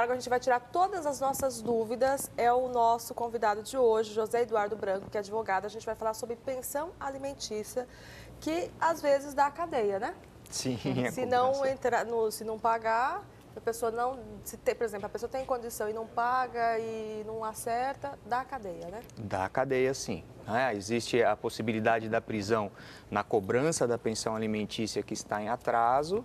Agora a gente vai tirar todas as nossas dúvidas, é o nosso convidado de hoje, José Eduardo Branco, que é advogado. A gente vai falar sobre pensão alimentícia, que às vezes dá cadeia, né? Sim, Se não entrar se não pagar, a pessoa não, por exemplo, a pessoa tem condição e não paga e não acerta, dá cadeia, né? Dá cadeia, sim. Existe a possibilidade da prisão na cobrança da pensão alimentícia que está em atraso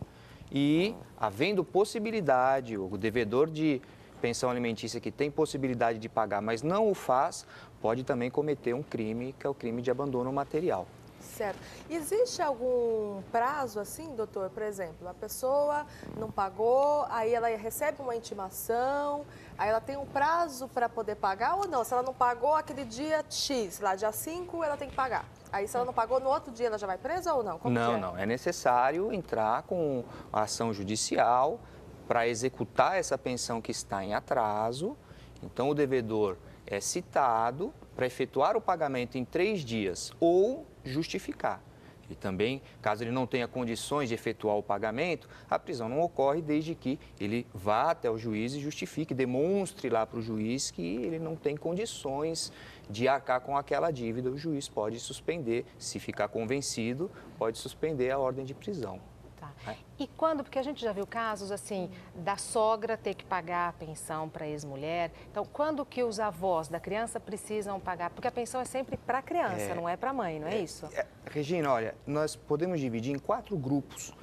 e, havendo possibilidade, o devedor de pensão alimentícia que tem possibilidade de pagar, mas não o faz, pode também cometer um crime, que é o crime de abandono material. Certo. Existe algum prazo assim, doutor? Por exemplo, a pessoa não pagou, aí ela recebe uma intimação, aí ela tem um prazo para poder pagar ou não? Se ela não pagou aquele dia X, lá dia 5, ela tem que pagar. Aí se ela não pagou, no outro dia ela já vai presa ou não? Como que é? Não. É necessário entrar com a ação judicial para executar essa pensão que está em atraso. Então, o devedor é citado para efetuar o pagamento em 3 dias ou justificar. E também, caso ele não tenha condições de efetuar o pagamento, a prisão não ocorre desde que ele vá até o juiz e justifique, demonstre lá para o juiz que ele não tem condições de arcar com aquela dívida. O juiz pode suspender, se ficar convencido, pode suspender a ordem de prisão. Tá. E quando, porque a gente já viu casos assim, da sogra ter que pagar a pensão para a ex-mulher. Então, quando que os avós da criança precisam pagar? Porque a pensão é sempre para a criança, não é para a mãe, não é isso? Regina, olha, nós podemos dividir em 4 grupos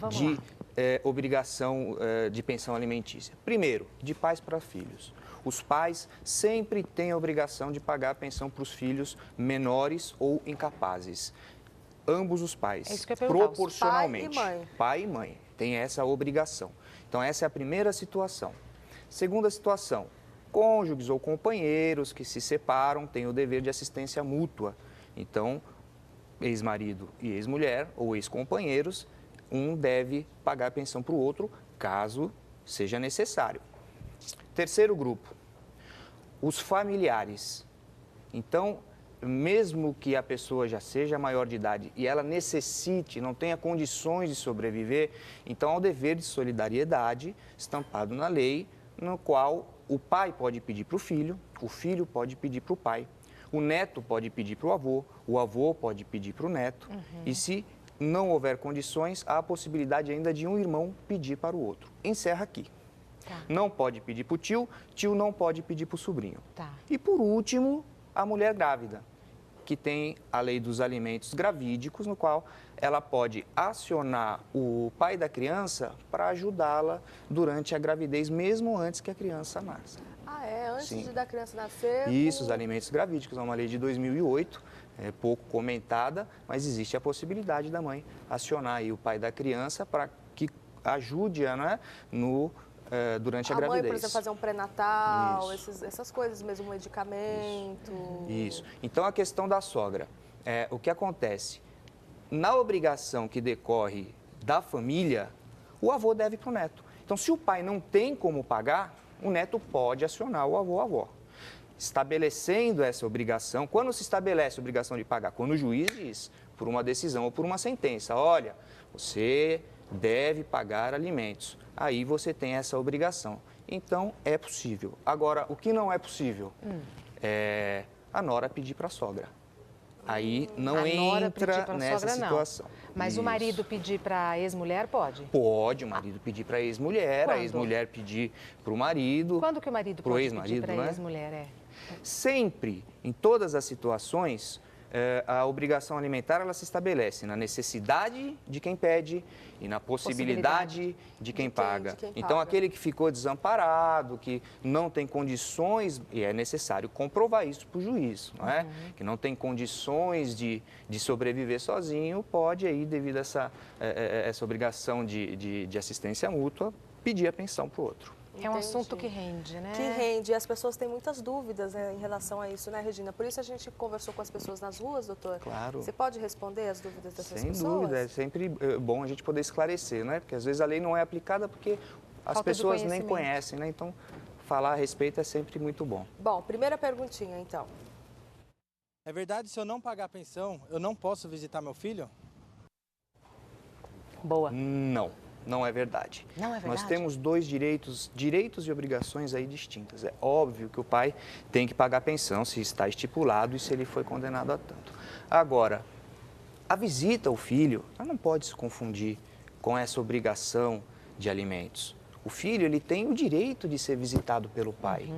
de obrigação de pensão alimentícia. Primeiro, de pais para filhos. Os pais sempre têm a obrigação de pagar a pensão para os filhos menores ou incapazes. Ambos os pais, é isso que eu ia perguntar, proporcionalmente, pai e mãe, tem essa obrigação. Então, essa é a primeira situação. Segunda situação, cônjuges ou companheiros que se separam têm o dever de assistência mútua. Então, ex-marido e ex-mulher ou ex-companheiros, um deve pagar a pensão para o outro, caso seja necessário. Terceiro grupo, os familiares. Então, mesmo que a pessoa já seja maior de idade e ela necessite, não tenha condições de sobreviver, então há o dever de solidariedade estampado na lei, no qual o pai pode pedir para o filho pode pedir para o pai, o neto pode pedir para o avô pode pedir para o neto, e se não houver condições, há a possibilidade ainda de um irmão pedir para o outro. Encerra aqui. Tá. Não pode pedir para o tio não pode pedir para o sobrinho. Tá. E por último, a mulher grávida, que tem a lei dos alimentos gravídicos, no qual ela pode acionar o pai da criança para ajudá-la durante a gravidez, mesmo antes que a criança nasça. Ah, é? Antes da criança nascer? Isso, os alimentos gravídicos, é uma lei de 2008, é pouco comentada, mas existe a possibilidade da mãe acionar aí o pai da criança para que ajude-a, né, durante a gravidez. A mãe, por exemplo, fazer um pré-natal, essas coisas mesmo, medicamento. Isso. Então, a questão da sogra. O que acontece? Na obrigação que decorre da família, o avô deve para o neto. Então, se o pai não tem como pagar, o neto pode acionar o avô ou a avó. Estabelecendo essa obrigação, quando se estabelece a obrigação de pagar? Quando o juiz diz, por uma decisão ou por uma sentença, olha, você deve pagar alimentos. Aí você tem essa obrigação. Então, é possível. Agora, o que não é possível é a nora pedir para a sogra. Aí não entra nessa situação. Mas o marido pedir para a ex-mulher pode? Pode, o marido pedir para a ex-mulher, a ex-mulher pedir para o marido. Quando que o marido pode pedir para a ex-mulher? Sempre, em todas as situações, a obrigação alimentar ela se estabelece na necessidade de quem pede e na possibilidade de quem paga. Então, aquele que ficou desamparado, que não tem condições, e é necessário comprovar isso para o juiz, não é? Que não tem condições de sobreviver sozinho, pode aí, devido a essa obrigação de assistência mútua, pedir a pensão para o outro. É um assunto que rende, né? Que rende. E as pessoas têm muitas dúvidas, né, em relação a isso, né, Regina? Por isso a gente conversou com as pessoas nas ruas, doutor. Claro. Você pode responder as dúvidas dessas pessoas? Sem dúvida. É sempre bom a gente poder esclarecer, né? Porque às vezes a lei não é aplicada porque as pessoas nem conhecem, né? Então, falar a respeito é sempre muito bom. Bom, primeira perguntinha, então. É verdade, se eu não pagar a pensão, eu não posso visitar meu filho? Boa. Não. Não é verdade. Não é verdade? Nós temos dois direitos e obrigações aí distintas. É óbvio que o pai tem que pagar pensão se está estipulado e se ele foi condenado a tanto. Agora, a visita ao filho, ela não pode se confundir com essa obrigação de alimentos. O filho, ele tem o direito de ser visitado pelo pai.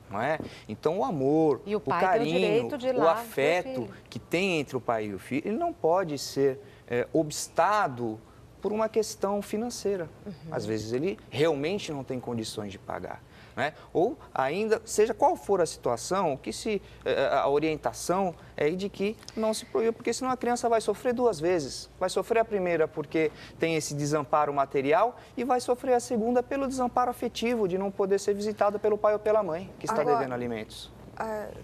Não é? Então, o amor, E o o pai tem o carinho, direito de ir o lá ver o afeto filho. que tem entre o pai e o filho, ele não pode ser obstado por uma questão financeira. Às vezes ele realmente não tem condições de pagar. Né? Ou ainda, seja qual for a situação, a orientação é de que não se proíba, porque senão a criança vai sofrer duas vezes. Vai sofrer a primeira porque tem esse desamparo material e vai sofrer a segunda pelo desamparo afetivo de não poder ser visitada pelo pai ou pela mãe que está devendo alimentos.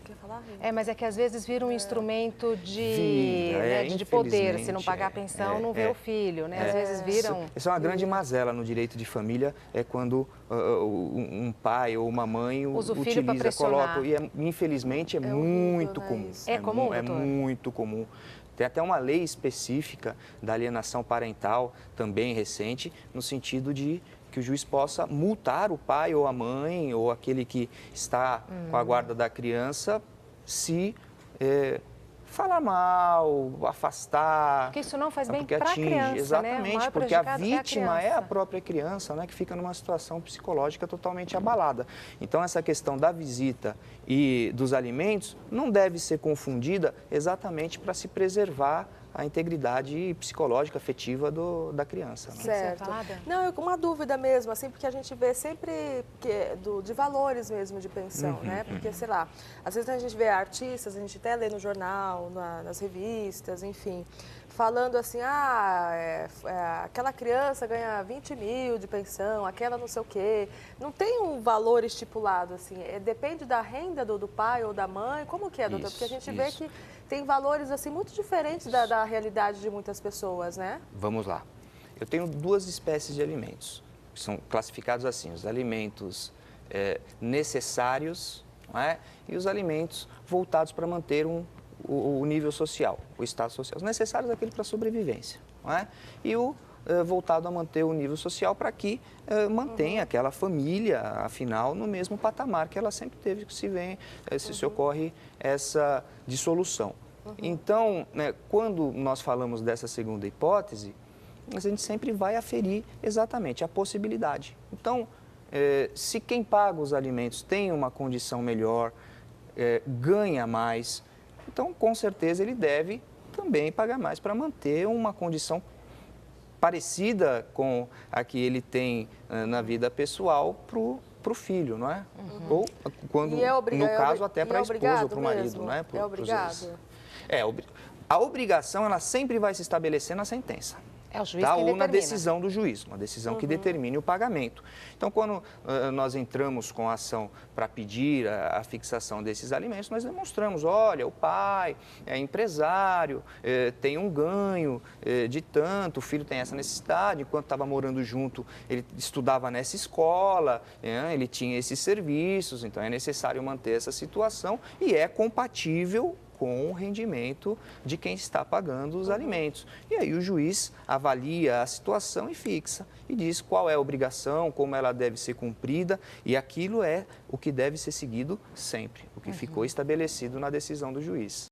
Quer falar? Mas é que às vezes vira um instrumento Vira, de poder. Se não infelizmente, pagar a pensão, não vê o filho, né? Às vezes viram... Isso é uma grande mazela no direito de família, é quando um pai ou uma mãe usa o filho para pressionar. coloca, e infelizmente é muito horrível, né, comum. isso? É comum, É doutor? muito comum. Tem até uma lei específica da alienação parental, também recente, no sentido de que o juiz possa multar o pai ou a mãe ou aquele que está com a guarda da criança se falar mal, afastar. Porque isso não faz bem porque para a atinge, criança, né? O exatamente, maior porque a prejudicado vítima é a criança. própria criança, né, que fica numa situação psicológica totalmente abalada. Então, essa questão da visita e dos alimentos não deve ser confundida exatamente para se preservar a integridade psicológica, afetiva da criança. Né? Certo. Não, uma dúvida mesmo, assim, porque a gente vê sempre de valores mesmo de pensão, né? Porque, sei lá, às vezes a gente vê artistas, a gente até lê no jornal, nas revistas, enfim, falando assim, aquela criança ganha 20 mil de pensão, aquela não sei o quê. Não tem um valor estipulado, assim, depende da renda do pai ou da mãe, como que é, doutor? Porque a gente vê que tem valores, assim, muito diferentes da realidade de muitas pessoas, né? Vamos lá. Eu tenho duas espécies de alimentos, que são classificados assim, os alimentos necessários, não é? E os alimentos voltados para manter o nível social, o estado social. Os necessários é aquele para sobrevivência, não é? E o voltado a manter o nível social para que mantenha aquela família, afinal, no mesmo patamar que ela sempre teve, que se ocorre essa dissolução. Então, né, quando nós falamos dessa segunda hipótese, a gente sempre vai aferir exatamente a possibilidade. Então, se quem paga os alimentos tem uma condição melhor, ganha mais, então, com certeza, ele deve também pagar mais para manter uma condição parecida com a que ele tem na vida pessoal para o filho, não é? Ou, quando, no caso, até para a esposa ou para o marido, não é? É obrigado? A obrigação, ela sempre vai se estabelecer na sentença. É o juiz quem ou determina. na decisão do juiz, uma decisão que determine o pagamento. Então, quando nós entramos com a ação para pedir a fixação desses alimentos, nós demonstramos, olha, o pai é empresário, tem um ganho de tanto, o filho tem essa necessidade, enquanto estava morando junto, ele estudava nessa escola, ele tinha esses serviços, então é necessário manter essa situação e é compatível com o rendimento de quem está pagando os alimentos. E aí o juiz avalia a situação e fixa, e diz qual é a obrigação, como ela deve ser cumprida, e aquilo é o que deve ser seguido sempre, o que ficou estabelecido na decisão do juiz.